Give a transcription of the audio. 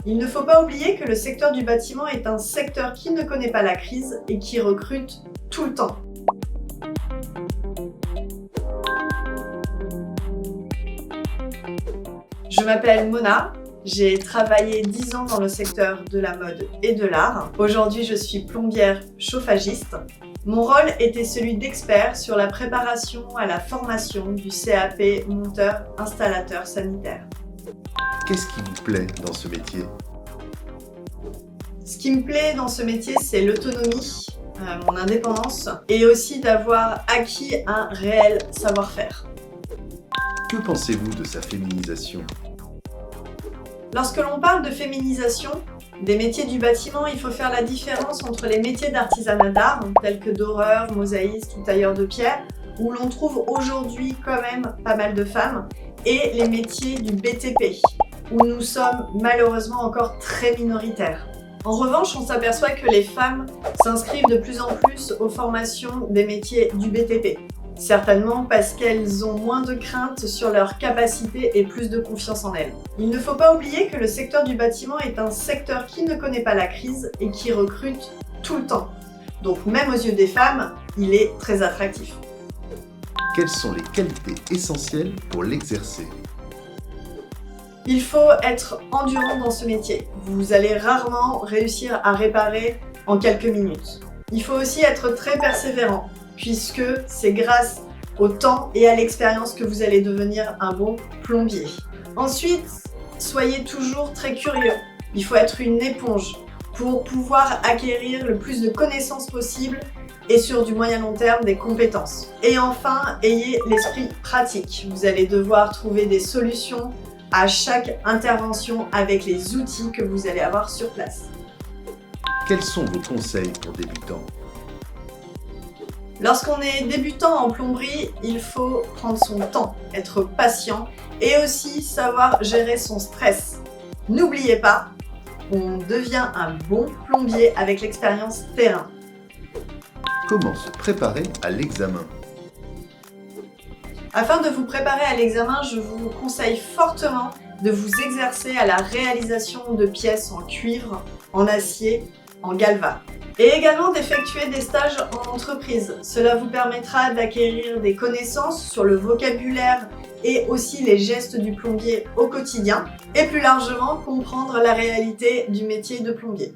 Il ne faut pas oublier que le secteur du bâtiment est un secteur qui ne connaît pas la crise et qui recrute tout le temps. Je m'appelle Mona, j'ai travaillé 10 ans dans le secteur de la mode et de l'art. Aujourd'hui, je suis plombière chauffagiste. Mon rôle était celui d'expert sur la préparation à la formation du CAP monteur-installateur sanitaire. Qu'est-ce qui vous plaît dans ce métier? Ce qui me plaît dans ce métier, c'est l'autonomie, mon indépendance et aussi d'avoir acquis un réel savoir-faire. Que pensez-vous de sa féminisation? Lorsque l'on parle de féminisation des métiers du bâtiment, il faut faire la différence entre les métiers d'artisanat d'art, tels que doreur, mosaïste ou tailleur de pierre, où l'on trouve aujourd'hui quand même pas mal de femmes, et les métiers du BTP, où nous sommes malheureusement encore très minoritaires. En revanche, on s'aperçoit que les femmes s'inscrivent de plus en plus aux formations des métiers du BTP. Certainement parce qu'elles ont moins de crainte sur leurs capacités et plus de confiance en elles. Il ne faut pas oublier que le secteur du bâtiment est un secteur qui ne connaît pas la crise et qui recrute tout le temps. Donc même aux yeux des femmes, il est très attractif. Quelles sont les qualités essentielles pour l'exercer? Il faut être endurant dans ce métier. Vous allez rarement réussir à réparer en quelques minutes. Il faut aussi être très persévérant, puisque c'est grâce au temps et à l'expérience que vous allez devenir un bon plombier. Ensuite, soyez toujours très curieux. Il faut être une éponge pour pouvoir acquérir le plus de connaissances possible et sur du moyen long terme des compétences. Et enfin, ayez l'esprit pratique. Vous allez devoir trouver des solutions à chaque intervention avec les outils que vous allez avoir sur place. Quels sont vos conseils pour débutants? Lorsqu'on est débutant en plomberie, il faut prendre son temps, être patient et aussi savoir gérer son stress. N'oubliez pas, on devient un bon plombier avec l'expérience terrain. Comment se préparer à l'examen? Afin de vous préparer à l'examen, je vous conseille fortement de vous exercer à la réalisation de pièces en cuivre, en acier, en galva. Et également d'effectuer des stages en entreprise. Cela vous permettra d'acquérir des connaissances sur le vocabulaire et aussi les gestes du plombier au quotidien et plus largement comprendre la réalité du métier de plombier.